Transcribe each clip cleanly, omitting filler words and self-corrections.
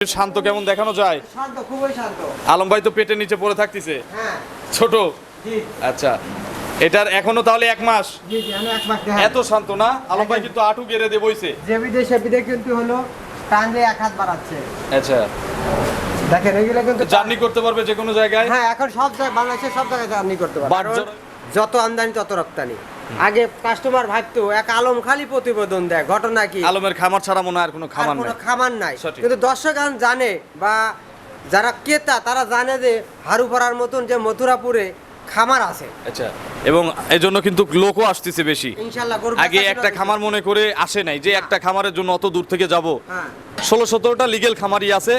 শান্ত কেমন দেখানো যায়? শান্ত, খুবই শান্ত। আলম ভাই তো পেটের নিচে পড়ে থাকতেছে। হ্যাঁ ছোট। জি আচ্ছা, এটার এখনো তাহলে 1 মাস। জি জি, আমি এক মাস এত শান্ত না? আলম ভাই কিন্তু আটু গেড়ে দিয়ে বইছে। যে বিদেশে কিন্তু হলো টানলে এক হাত বাড়াচ্ছে। আচ্ছা, দেখেন এগুলো কিন্তু জার্নি করতে পারবে যে কোনো জায়গায়। হ্যাঁ, এখন সব জায়গায় বাংলাদেশের সব জায়গায় জার্নি করতে পারবে। বাট কারণ যত আমদানি তত রপ্তানি। আগে কাস্টমার ভাবতো এক আলম খালি প্রতিবেদন দেয়, ঘটনা কি আলমের খামার ছাড়া মনে হয় আর কোনো আর খামার কোনো নেই। খামার নাই। সঠিক। কিন্তু দর্শক জানে বা যারা ক্রেতা তারা জানে যে হারুপাড়ার মতন যে মথুরাপুরে খামার আছে। আচ্ছা, এবং এই জন্য কিন্তু লোকও আসতেছে বেশি। ইনশাআল্লাহ গরু আগে বেচা একটা কেনা খামার মনে করে আসে নাই যে একটা খামারের জন্য অত দূর থেকে যাব। হ্যাঁ 16-17টা লিগেল খামারই আছে,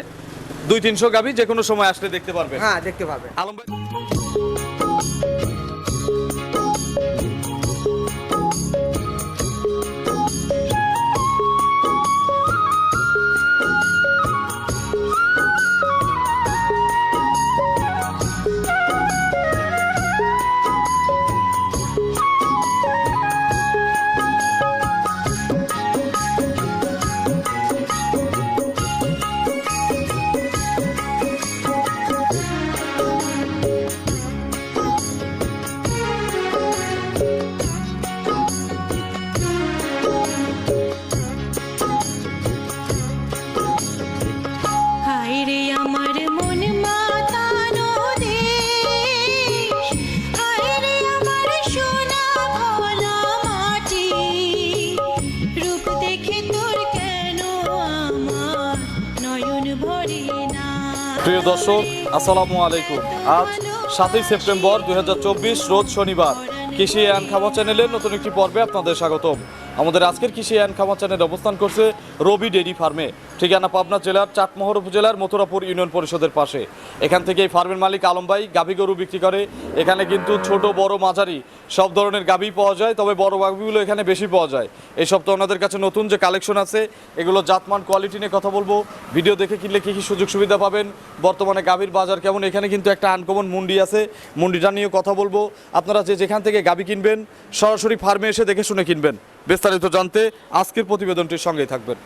200-300 গাভী যে কোনো সময় আসলে দেখতে পারবে। হ্যাঁ দেখতে পাবে। আলম ভাই হায়রে আমার মন মাতানো দেশ, হায়রে আমার সোনা ভোলা মাটি, রূপ দেখে তোর কেন আমার নয়ন ভরে না। প্রিয় দর্শক, আসসালামু আলাইকুম। আজ 7ই সেপ্টেম্বর 2024 রোজ শনিবার। কৃষি অ্যান্ড খামার চ্যানেলের নতুন একটি পর্বে আপনাদের স্বাগতম। আমাদের আজকের কৃষি অ্যান্ড খামার চ্যানেল অবস্থান করছে রবি ডেইরি ফার্মে, ঠিকানা পাবনা জেলার চাটমোহর উপজেলার মথুরাপুর ইউনিয়ন পরিষদের পাশে। এখান থেকে এই ফার্মের মালিক আলম ভাই গাভী গরু বিক্রি করে। এখানে কিন্তু ছোট বড় মাঝারি সব ধরনের গাভী পাওয়া যায়, তবে বড় গাভীগুলো এখানে বেশি পাওয়া যায়। এই সপ্তাহে ওনাদের কাছে নতুন যে কালেকশন আছে এগুলো জাতমান কোয়ালিটি নিয়ে কথা বলবো। ভিডিও দেখে কিনলে কী কী সুযোগ সুবিধা পাবেন, বর্তমানে গাভীর বাজার কেমন, এখানে কিন্তু একটা আনকমন মুন্ডি আছে, মুন্ডিটা নিয়ে কথা বলবো। আপনারা যে যেখান থেকে গাভী কিনবেন সরাসরি ফার্মে এসে দেখে শুনে কিনবেন। বিস্তারিত জানতে আজকের প্রতিবেদনটির সঙ্গেই থাকবেন।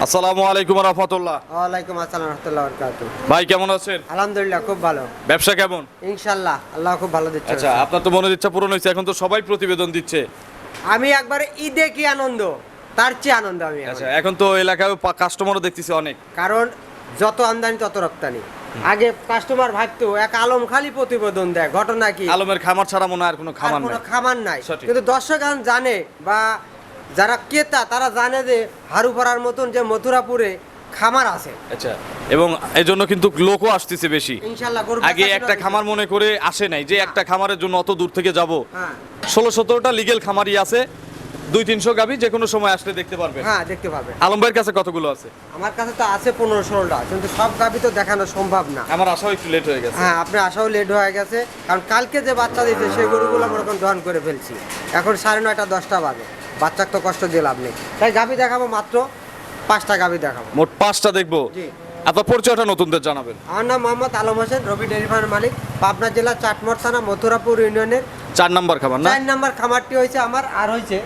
আসসালামু আলাইকুম রহমতুল্লাহ। ওয়ালাইকুম আসসালাম রাহমাতুল্লাহি ওয়া বারাকাতুহু। ভাই কেমন আছেন? আলহামদুলিল্লাহ খুব ভালো। ব্যবসা কেমন? ইনশাআল্লাহ আল্লাহ খুব ভালো দিচ্ছে। আচ্ছা, আপনার তো মনের ইচ্ছা পূরণ হয়েছে, এখন তো সবাই প্রতিবেদন দিচ্ছে। আমি একবার ঈদে কি আনন্দ, তার চেয়ে আনন্দ আমি এখন। আচ্ছা, এখন তো এলাকায় কাস্টমারও দেখতেছি অনেক। কারণ যত আমদানি তত রপ্তানি। আগে কাস্টমার ভাবতো এক আলম খালি প্রতিবেদন দেয়, ঘটনা কি আলমের খামার ছাড়া মনে হয় আর কোনো আর খামার কোনো নেই। খামার নাই। সঠিক। কিন্তু দর্শক জানে বা যারা ক্রেতা তারা জানে যে হারুপাড়ার মতন যে মথুরাপুরে খামার আছে। আচ্ছা, এবং এই জন্য কিন্তু লোকও আসতেছে বেশি। ইনশাআল্লাহ গরু আগে বেচা একটা কেনা খামার মনে করে আসে নাই যে একটা খামারের জন্য অত দূর থেকে যাব। হ্যাঁ 16-17টা লিগেল খামারই আছে, 200-300 গাভী যে কোনো সময় আসলে দেখতে পারবে। হ্যাঁ দেখতে পাবে। আলম ভাইয়ের কাছে কতগুলো আছে? আমার কাছে তো আছে 15-16টা, কিন্তু সব গাভী তো দেখানো সম্ভব না। আমার আসাও একটু লেট হয়ে গেছে। হ্যাঁ আপনার আসাও লেট হয়ে গেছে, কারণ কালকে যে বাচ্চা দিয়েছে সেই গরুগুলো আমরা এখন দহন করে ফেলছি। এখন 9:30 10টা বাজে, বাচ্চাকে তো কষ্ট দিয়ে লাভ নেই। তাই গাভী দেখাবো মাত্র 5টা গাভী দেখাবো। মোট 5টা দেখবো। জি। আপনার পরিচয়টা নতুনদের জানাবেন। আমার নাম মোহাম্মদ আলম হোসেন, রবি ডেইরি ফার্মের মালিক, পাবনা জেলা চাটমোহর থানা মথুরাপুর ইউনিয়নের 4 নাম্বার খামার না? 4 নম্বর খামারটি হয়েছে আমার। আর হয়েছে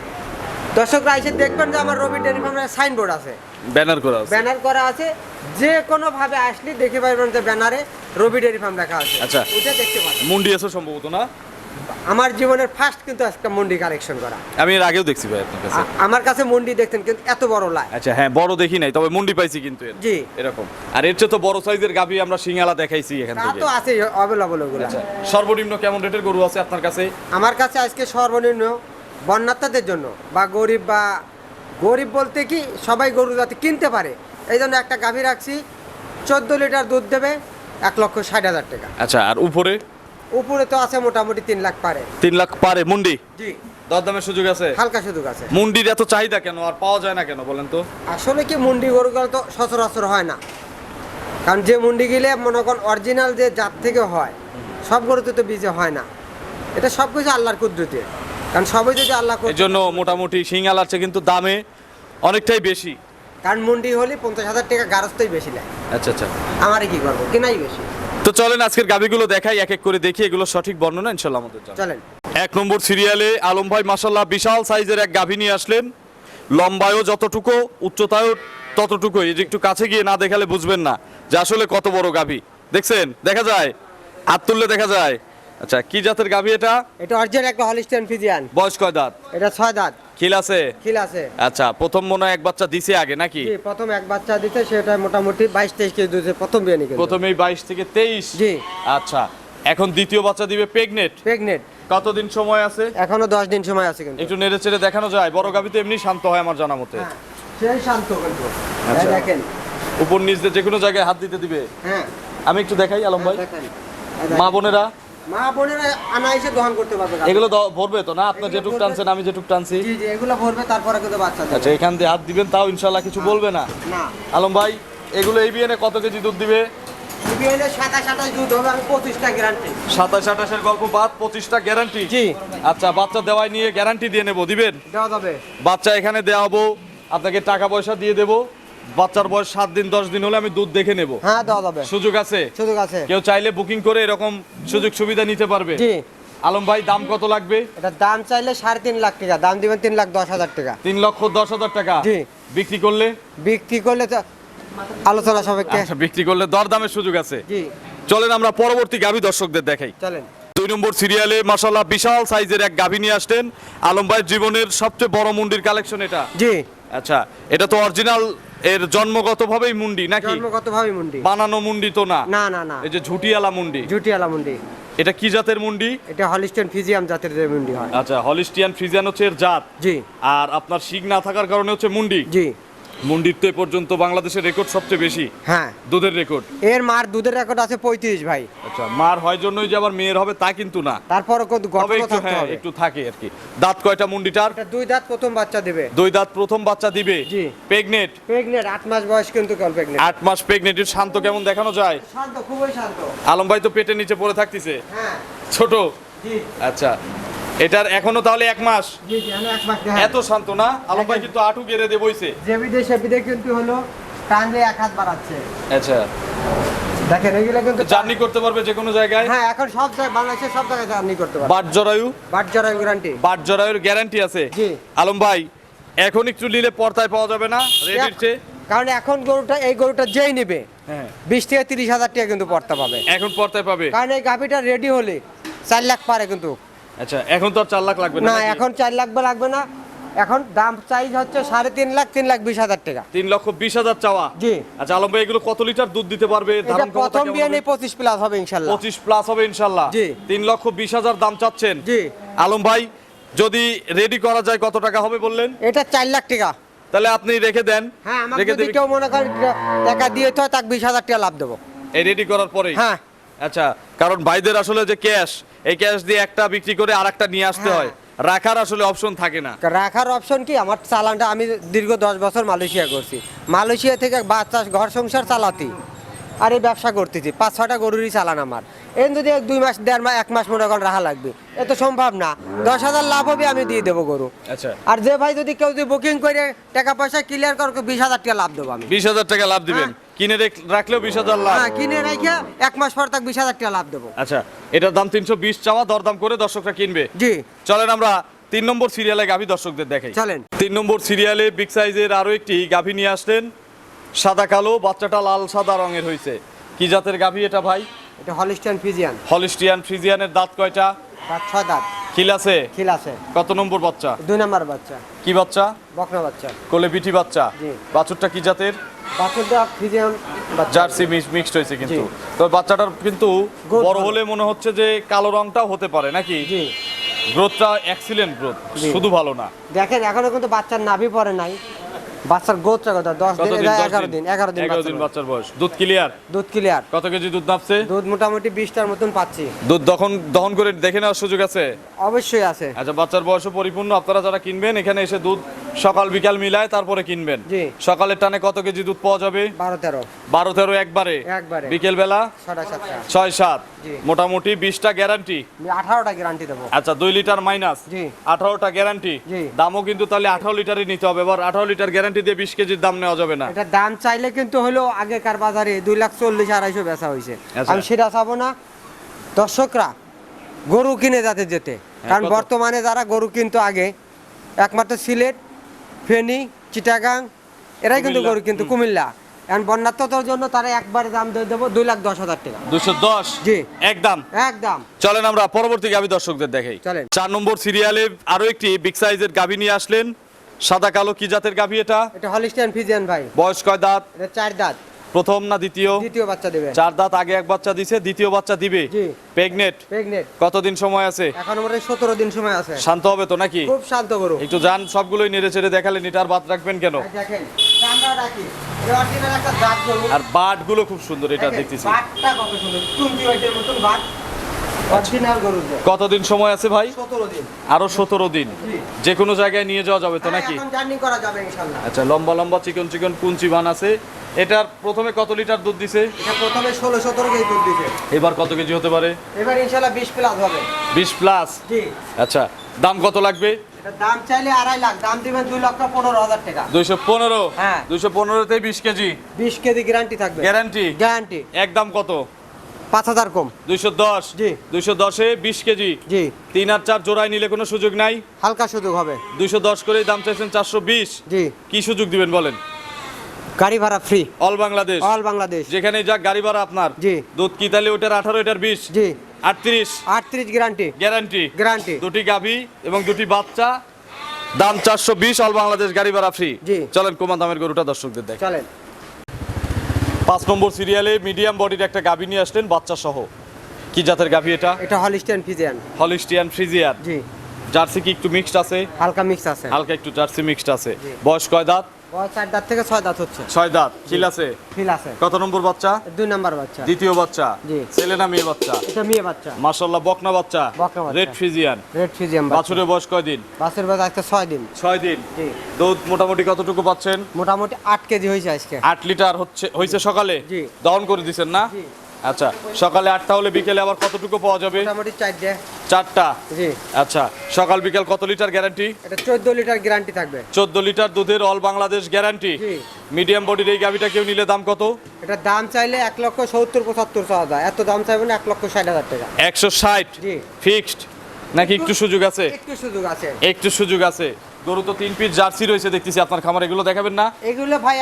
দর্শকরা এসে দেখবেন যে আমার রবি ডেইরি ফার্মের সাইনবোর্ড আছে, ব্যানার করা আছে। ব্যানার করা আছে। যে কোনো ভাবে আসলে দেখে পারবেন যে ব্যানারে রবি ডেইরি ফার্ম লেখা আছে। আচ্ছা। ওটা দেখতে পাবেন। মুন্ডি আছে সম্ভবত না? আমার জীবনের ফার্স্ট কিন্তু আজকে মন্ডি কালেকশন করা। আমি এর আগেও দেখছি ভাই আপনার কাছে। আমার কাছে মন্ডি দেখতেন, কিন্তু এত বড় লাই। আচ্ছা, হ্যাঁ বড় দেখি নাই, তবে মুন্ডি পাইছি কিন্তু এর। জি। এরকম। আর এর চেয়ে তো বড় সাইজের গাভী আমরা সিঙ্গালা দেখাইছি এখান তা থেকে। তো আছে অবেলেবল ওগুলো। আচ্ছা, সর্বনিম্ন কেমন রেটের গরু আছে আপনার কাছে? আমার কাছে আজকে সর্বনিম্ন বন্যাত্মাদের জন্য বা গরিব বলতে কি সবাই গরু যাতে কিনতে পারে এই জন্য একটা গাভী রাখছি। 14 লিটার দুধ দেবে, 1,60,000 টাকা। আচ্ছা, আর উপরে? উপরে তো আছে মোটামুটি 3 লাখ পারে। 3 লাখ পারে মুন্ডি? জি। দরদামের সুযোগ আছে? হালকা সুযোগ আছে। মুন্ডির এত চাহিদা কেন আর পাওয়া যায় না কেন বলেন তো? আসলে কি মুন্ডি গরুগুলো তো সচরাচর হয় না, কারণ যে মুন্ডি গিলে মনে করেন অরিজিনাল যে জাত থেকে হয় সব গরুতে তো বীজে হয় না। এটা সব কিছু আল্লাহর কুদরতে, কারণ সবাই যদি আল্লাহ এই জন্য মোটামুটি সিঙ্গালার চেয়ে কিন্তু দামে অনেকটাই বেশি। কারণ মুন্ডি হলে 50,000 টাকা গারস্থই বেশি লাগে। আচ্ছা আচ্ছা, আমারই কি করবো, কেনাই বেশি। তো চলেন আজকের গাভীগুলো দেখাই, এক এক করে দেখি এগুলো সঠিক বর্ণনা ইনশাল্লাহ আমাদের জানাবেন। চলেন। 1 নম্বর সিরিয়ালে আলম ভাই মাশাআল্লাহ বিশাল সাইজের এক গাভী নিয়ে আসলেন। লম্বায়ও যতটুকু, উচ্চতায়ও ততটুকুই, এই যে একটু কাছে গিয়ে না দেখালে বুঝবেন না যে আসলে কত বড় গাভী। দেখছেন, দেখা যায়, হাত তুললে দেখা যায়। আচ্ছা, কি জাতের গাভী এটা? এটা অরিজিনাল একটা হলিস্টিয়ান ফ্রিজিয়ান। বয়স কয় দাঁত? এটা 6 দাঁত। খিল আছে? খিল আছে। আচ্ছা, প্রথম মনে হয় এক বাচ্চা দিছে আগে নাকি? জি, প্রথম এক বাচ্চা দিতে, সেটা মোটামুটি 22-23 কেজি দিতে প্রথম বিয়ানি কিন্তু। প্রথমেই 22 থেকে 23। জি। আচ্ছা, এখন দ্বিতীয় বাচ্চা দিবে প্রেগনেন্ট। প্রেগনেন্ট। কতদিন সময় আছে? এখনো 10 দিন সময় আছে কিন্তু। একটু নেড়ে চেড়ে দেখানো যায়? বড় গাভী তো এমনি শান্ত হয় আমার জানা মতে। হ্যাঁ, সেই শান্ত কিন্তু। আচ্ছা। এই দেখেন। উপর নিচ দিয়ে যে কোনো জায়গায় হাত দিতে দিবে। হ্যাঁ। আমি একটু দেখাই আলম ভাই। দেখেন। মা বোনেরা মা বোনেরা আনাইসে দহন করতে পারবে। এগুলো ভরবে তো না? আপনি যেটুক টানছেন, আমি যেটুক টানছি। জি জি, এগুলো ভরবে, তারপরে কিন্তু বাচ্চা দেবে। আচ্ছা, এখান দিয়ে হাত দিবেন, তাও ইনশাল্লাহ কিছু বলবে না। না। আলম ভাই, এগুলো এই বিয়ানে কত কেজি দুধ দিবে? বিয়ানে 27-28 দুধ হবে, আমি 25টা গ্যারান্টি। 27-28 গল্প বাদ, 25টা গ্যারান্টি। জি। আচ্ছা, বাচ্চা দেওয়াই নিয়ে গ্যারান্টি দিয়ে নেবো, দিবেন? দেওয়া যাবে। বাচ্চা এখানে দেওয়া হবো, আপনাকে টাকা পয়সা দিয়ে দেবো। বাচ্চার বয়স 7 দিন 10 দিন হলে আমি দুধ দেখে নেব। হ্যাঁ, দেওয়া যাবে। সুযোগ আছে? সুযোগ আছে। কেউ চাইলে বুকিং করে এরকম সুযোগ সুবিধা নিতে পারবে। জি। আলম ভাই, দাম কত লাগবে? এটা দাম চাইলে 3.5 লাখ টাকা, দাম দিবেন 3,10,000 টাকা। 3,10,000 টাকা। জি। বিক্রি করলে? বিক্রি করলে তো আলোচনা সাপেক্ষে। আচ্ছা, বিক্রি করলে দরদামের সুযোগ আছে। জি। চলেন আমরা পরবর্তী গাভী দর্শকদের দেখাই। চলেন। 2 নম্বর সিরিয়ালে মাশাআল্লাহ বিশাল সাইজের এক গাভী নিয়ে আসতেন আলম ভাইয়ের জীবনের সবচেয়ে বড় মুন্ডির কালেকশন এটা। জি। আচ্ছা, এটা তো অরিজিনাল, এর জন্মগতভাবেই মুন্ডি নাকি? জন্মগতভাবে মুন্ডি। বানানো মুন্ডি তো না? না না না, এই যে ঝুটিয়ালা মুন্ডি। জুটিয়ালা মুন্ডি। এটা কি জাতের মুন্ডি? এটা হলিস্টিয়ান ফ্রিজিয়ান জাতের যে মুন্ডি হয়। আচ্ছা, হলিস্টিয়ান ফ্রিজিয়ান হচ্ছে এর জাত। জি। আর আপনার শিং না থাকার কারণে হচ্ছে মুন্ডি। জি। মুন্ডির তো এ পর্যন্ত বাংলাদেশের রেকর্ড সবচেয়ে বেশি, হ্যাঁ। দুধের রেকর্ড। এর মার দুধের রেকর্ড আছে 35 ভাই। আচ্ছা, মার হয় জন্যই যে আবার মেয়ের হবে তা কিন্তু না। তারপরও কত তবে গঠন একটু, থাকতে হ্যাঁ, হবে। একটু থাকে আর কি। দাঁত কয়টা মুন্ডিটার? এটা 2 দাঁত, প্রথম বাচ্চা দেবে। 2 দাঁত, প্রথম বাচ্চা দিবে। জি। প্রেগনেন্ট। প্রেগনেন্ট, 8 মাস বয়স কিন্তু কল প্রেগনেন্ট। 8 মাস প্রেগনেন্ট। শান্ত কেমন দেখানো যায়? শান্ত, খুবই শান্ত। আলম ভাই তো পেটের নিচে পড়ে থাকতেছে, হ্যাঁ। ছোট। জি। আচ্ছা, এটার এখনো তাহলে 1 মাস। জি জি, আমি 1 মাস। এত শান্ত না? আলম ভাই কিন্তু আটু গেড়ে দিয়ে বইছে। যে বিদেশে কিন্তু হলো টানলে 1 হাত বাড়াচ্ছে। আচ্ছা, দেখেন এগুলো কিন্তু জার্নি করতে পারবে যে কোনো জায়গায়। হ্যাঁ, এখন সব জায়গায়, বাংলাদেশের সব জায়গায় জার্নি করতে পারবে। বাট জরায়ু? বাট জরায়ু গ্যারান্টি। বাট জরায়ুর গ্যারান্টি আছে? জি। আলম ভাই, এখন একটু নিলে পর্দায় পাওয়া যাবে না রেডির চেয়ে? কারণ এখন এই গরুটা যেই নেবে হ্যাঁ, 20 থেকে 30,000 টাকা কিন্তু পড়তে পাবে। এখন পর্দায় পাবে। কারণ এই গাভিটা রেডি হলে 4 লাখ পারে কিন্তু। আচ্ছা, এখন তো আর 4 লাখ লাগবে না না, নাকি? এখন 4 লাখ লাগবে না। এখন দাম চাইজ হচ্ছে 3.5 লাখ, 3,20,000 টাকা। 3,20,000 চাওয়া। জি। আচ্ছা আলম ভাই, এগুলো কত লিটার দুধ দিতে পারবে? এটা ধারণ ক্ষমতা প্রথম কেমন বিয়ে হবে? নেই 25 প্লাস হবে ইনশাআল্লাহ। 25 প্লাস হবে ইনশাআল্লাহ। জি। 3,20,000 দাম চাচ্ছেন? জি। আলম ভাই, যদি রেডি করা যায় কত টাকা হবে বললেন? এটা 4 লাখ টাকা। তাহলে আপনি রেখে দেন। হ্যাঁ, আমাকে রেখে যদি দেবে কেউ মনে করে টাকা দিয়ে তো তাকে 20,000 টাকা লাভ দেবো। এই রেডি করার পরেই? হ্যাঁ। আচ্ছা, কারণ ভাইদের আসলে যে ক্যাশ, এই ক্যাশ দিয়ে একটা বিক্রি করে আরেকটা নিয়ে আসতে হ্যাঁ। হয়, রাখার আসলে অপশন থাকে না। রাখার অপশন কি, আমার চালানটা আমি দীর্ঘ 10 বছর মালয়েশিয়া করছি। মালয়েশিয়া থেকে বাচ্চা ঘর সংসার চালাতি আর এই ব্যবসা করতেছি। 5-6টা গরুরই চালান আমার। এর যদি 2 মাস 1.5 মাস 1 মাস মনে করেন রাখা লাগবে, এ তো সম্ভব না। 10,000 লাভ হবে, আমি দিয়ে দেবো গরু। আচ্ছা, আর যে ভাই যদি কেউ যদি বুকিং করে টাকা পয়সা ক্লিয়ার করে 20,000 টাকা লাভ দেবো আমি। 20,000 টাকা লাভ দিবেন? হ্যাঁ। কিনে রাখলেও 20,000 লাভ? হ্যাঁ, কিনে রেখে 1 মাস পর তাকে 20,000 টাকা লাভ দেবো। আচ্ছা, এটার দাম 320 চাওয়া, দরদাম করে দর্শকরা কিনবে। জি। চলেন আমরা 3 নম্বর সিরিয়ালে গাভী দর্শকদের দেখাই। চলেন। 3 নম্বর সিরিয়ালে বিগ সাইজের আরো একটি গাভী নিয়ে আসলেন, সাদা কালো, বাচ্চাটা লাল সাদা রঙের হয়েছে। কি জাতের গাভী এটা ভাই? এটা হলিস্টিয়ান ফ্রিজিয়ান। হলিস্টিয়ান ফ্রিজিয়ানের দাঁত কয়টা? 6 দাঁত। খিল আছে? খিল আছে। কত নম্বর বাচ্চা? 2 নাম্বার বাচ্চা। কি বাচ্চা? বকনা বাচ্চা। কোলে পিঠি বাচ্চা? জি। বাছুরটা কি জাতের? বাচ্চাটা ফ্রিজিয়ান বাচ্চা। জার্সি মিক্সড হয়েছে কিন্তু। জি। তো বাচ্চাটার কিন্তু Growth বড় ভালো। হলে মনে হচ্ছে যে কালো রংটাও হতে পারে নাকি? জি। গ্রোথটা এক্সিলেন্ট গ্রোথ, জি। শুধু ভালো না। দেখেন এখনো কিন্তু বাচ্চার নাভি পড়ে নাই। বাচ্চার গোত্র কত? 10 কত দিন, দিন? 11 দিন। 11 দিন 11 দিন বাচ্চা। বাচ্চার বয়স। দুধ ক্লিয়ার? দুধ ক্লিয়ার। কত কেজি দুধ নাপছে? দুধ মোটামুটি 20টার মতন পাচ্ছি। দুধ দহন করে দেখে নেওয়ার সুযোগ আছে? অবশ্যই আছে। আচ্ছা, বাচ্চার বয়সও পরিপূর্ণ। আপনারা যারা কিনবেন এখানে এসে দুধ সকাল বিকাল মিলায় তারপরে কিনবেন। জি। সকালের টানে কত কেজি দুধ পাওয়া যাবে? 12-13। 12-13 একবারে? একবারে। বিকেল বেলা 6-7টা। 6-7। জি। মোটামুটি 20টা গ্যারান্টি। আমি 18টা গ্যারান্টি দেবো। আচ্ছা, 2 লিটার মাইনাস। জি। 18টা গ্যারান্টি। জি। দামও কিন্তু তাহলে 18 লিটারই নিতে হবে। এবার 18 লিটার গ্যারান্টি দিয়ে 20 কেজির দাম নেওয়া যাবে না। এটা দাম চাইলে কিন্তু হলো আগেকার বাজারে 2,40,000-2,50,000 বেচা হয়েছে। আচ্ছা। আমি সেটা চাবো না। দর্শকরা গরু কিনে যাতে যেতে, কারণ কত? বর্তমানে যারা গরু কিনতো আগে একমাত্র সিলেট, ফেনী, চিটাগাং, এরাই কিন্তু কুমিল্লা। গরু কিন্তু কুমিল্লা এখন বন্যাত্মতার জন্য তারা একবারে দাম দিয়ে দেবো 2,10,000 টাকা 210 জি। একদম। একদম। চলেন আমরা পরবর্তী গাভী দর্শকদের দেখাই। চলেন। 4 নম্বর সিরিয়ালে আরো একটি বিগ সাইজের গাভী নিয়ে আসলেন, সাদা কালো, কি জাতের গাভী এটা? এটা হলিস্টিয়ান ফিজিয়ান ভাই, বয়স কয় দাঁত? এটা 4 দাঁত, প্রথম না দ্বিতীয়? দ্বিতীয় বাচ্চা দেবে। 4 দাঁত, আগে এক বাচ্চা দিছে, দ্বিতীয় বাচ্চা দিবে। জি। প্রেগনেট? প্রেগনেন্ট। কতদিন সময় আছে? এখন আমাদের 17 দিন সময় আছে। শান্ত হবে তো নাকি? খুব শান্ত গরু। একটু যান, সবগুলোই নেড়ে চেড়ে দেখালেন, এটার বাদ রাখবেন কেন? এই দেখেন আমরা রাখি এই অরিজিনাল একটা জাত গরু। আর বাট গুলো খুব সুন্দর, এটা দেখেন, দেখতেছি। বাটটা কত সুন্দর, টুনটি ওইটার মতন বাট, অরিজিনাল গরু যে। কতদিন সময় আছে ভাই? 17 দিন। আরো 17 দিন। জি। যে কোনো জায়গায় নিয়ে যাওয়া যাবে তো নাকি? এখন জার্নি করা যাবে ইনশাআল্লাহ। আচ্ছা, লম্বা লম্বা চিকন চিকন কুঞ্চি বান আছে। এটার প্রথমে কত লিটার দুধ দিছে? এটা প্রথমে 16-17 কেজি দুধ দিছে। এবার কত কেজি হতে পারে? এবার ইনশাআল্লাহ 20 প্লাস হবে। 20 প্লাস। জি। আচ্ছা, দাম কত লাগবে? এটা দাম চাইলে 2.5 লাখ, দাম দিবেন 2,15,000 টাকা। 215। হ্যাঁ। 215 তে 20 কেজি 20 কেজি গ্যারান্টি থাকবে। গ্যারান্টি। গ্যারান্টি। একদম কত? 5,000 কম। 210। জি। 210 এ 20 কেজি। জি। 3 আর 4 জোড়ায় নিলে কোনো সুযোগ নাই? হালকা সুযোগ হবে। 210 করে দাম চাইছেন 420। জি। কি সুযোগ দিবেন বলেন? গাড়ি ভাড়া free, all Bangladesh. All Bangladesh. যেখানে যাক গাড়ি ভাড়া আপনার। জি। দুধ কি তাহলে ওটার 18, এটার 20? জি। 38 38 গ্যারান্টি। গ্যারান্টি। গ্যারান্টি। দুটি গাভী এবং দুটি বাচ্চা, দাম 420, অল বাংলাদেশ গাড়ি ভাড়া ফ্রি। জি। চলেন কমা দামের গরুটা দর্শকদের দেখ। চলেন। 5 নম্বর সিরিয়ালে মিডিয়াম বডির একটা গাভী নিয়ে আসলেন বাচ্চা সহ, কি জাতের গাভী এটা? এটা হলিস্টিয়ান ফিজিয়ান। Holstein Friesian. জি। জার্সি কি একটু মিক্সড আছে? হালকা মিক্স আছে। হালকা একটু জার্সি মিক্সড আছে। জি। বয়স কয় দাঁত? বয়স 4 দাঁত থেকে 6 দাঁত হচ্ছে। 6 দাঁত। খিল আছে? ফিল আছে। কত নম্বর বাচ্চা? 2 নাম্বার বাচ্চা। দ্বিতীয় বাচ্চা। জি। ছেলে না মেয়ে বাচ্চা? এটা মেয়ে বাচ্চা। মাশাআল্লাহ, বকনা বাচ্চা। বকনা বাচ্চা। Red Friesian. রেড ফিজিয়ান বাচ্চা। বাছুরের বয়স কয় দিন? বাছুর বয়স আজকে 6 দিন। 6 দিন। জি। দুধ মোটামুটি কতটুকু পাচ্ছেন? মোটামুটি 8 কেজি হয়েছে আজকে। 8 লিটার হয়েছে সকালে? জি। দহন করে দিছেন না? জি। আচ্ছা, সকালে 8টা হলে বিকেলে আবার কতটুকু পাওয়া যাবে? মোটামুটি 4 4টা। জি। আচ্ছা, সকাল বিকেল কত লিটার গ্যারান্টি? এটা 14 লিটার গ্যারান্টি থাকবে। 14 লিটার দুধের অল বাংলাদেশ গ্যারান্টি। জি। মিডিয়াম বডির এই গাভিটা কেউ নিলে দাম কত? এটা দাম চাইলে 1,70,75 চাওয়া যায়, এত দাম চাইবে না, 1,60,000 টাকা। 160 জি। ফিক্সড নাকি একটু সুযোগ আছে? একটু সুযোগ আছে। একটু সুযোগ আছে। গরু তো 3 পিস জার্সি রয়েছে দেখতেছি আপনার খামার, এগুলো দেখাবেন না? এগুলো ভাই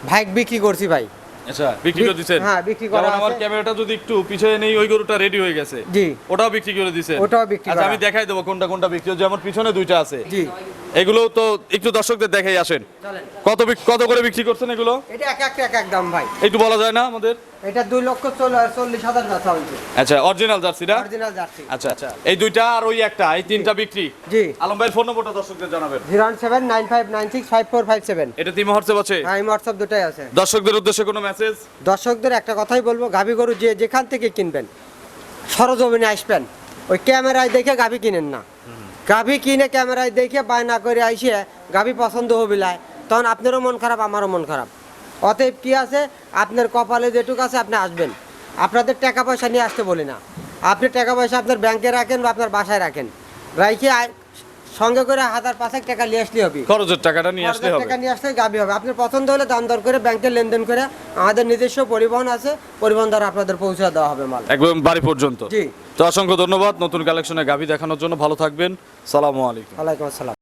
ভাই বিক্রি করছি ভাই। আচ্ছা, বিক্রি করে দিছেন? হ্যাঁ, বিক্রি করা যেমন আমার আছে। ক্যামেরাটা যদি একটু পিছনে নেই, ওই গরুটা রেডি হয়ে গেছে। জি। ওটাও বিক্রি করে দিছেন? ওটাও বিক্রি আচ্ছা, করা। আমি দেখাই দেবো কোনটা কোনটা বিক্রি হচ্ছে, যেমন পিছনে 2টা আছে। জি। এগুলো তো একটু দর্শকদের দেখাই আসেন। চলেন। কত করে বিক্রি করছেন এগুলো? এটা এক এক দাম ভাই। একটু বলা যায় না আমাদের? এটা 2,40,000 টাকা হচ্ছে। আচ্ছা, অরিজিনাল জার্সিটা? Original jersey. আচ্ছা আচ্ছা, এই 2টা আর ওই একটা, এই 3টা বিক্রি। জি। আলম ভাইয়ের ফোন নম্বরটা দর্শকদের জানাবেন। 01795965457। এটা তিন হোয়াটসঅ্যাপ আছে? হ্যাঁ, হোয়াটসঅ্যাপ দুটাই আছে। দর্শকদের উদ্দেশ্যে কোনো মেসেজ? দর্শকদের একটা কথাই বলবো, গাভী গরু যেখান থেকে কিনবেন সরজমিনে আসবেন, ওই ক্যামেরায় দেখে গাভী কিনেন না। গাভী কিনে ক্যামেরায় দেখে বায়না করে আইসে গাভী পছন্দ হবে লাই, তখন আপনারও মন খারাপ, আমারও মন খারাপ। অতএব কি আছে, আপনার কপালে যেটুকু আছে আপনি আসবেন। আপনাদের টাকা পয়সা নিয়ে আসতে বলি না, আপনি টাকা পয়সা আপনার ব্যাংকে রাখেন বা আপনার বাসায় রাখেন, রাইখে সঙ্গে করে 1,000-5,000 টাকা নিয়ে আসলে হবে। খরচের টাকাটা নিয়ে আসলে হবে। টাকা নিয়ে আসলে গাভী হবে। আপনার পছন্দ হলে দাম দর করে ব্যাংকে লেনদেন করে, আমাদের নিজস্ব পরিবহন আছে, পরিবহন দ্বারা আপনাদের পৌঁছে দেওয়া হবে মাল একদম বাড়ি পর্যন্ত। জি। তো অসংখ্য ধন্যবাদ নতুন কালেকশনে গাভী দেখানোর জন্য। ভালো থাকবেন। সালামু আলাইকুম। ওয়ালাইকুম আসসালাম।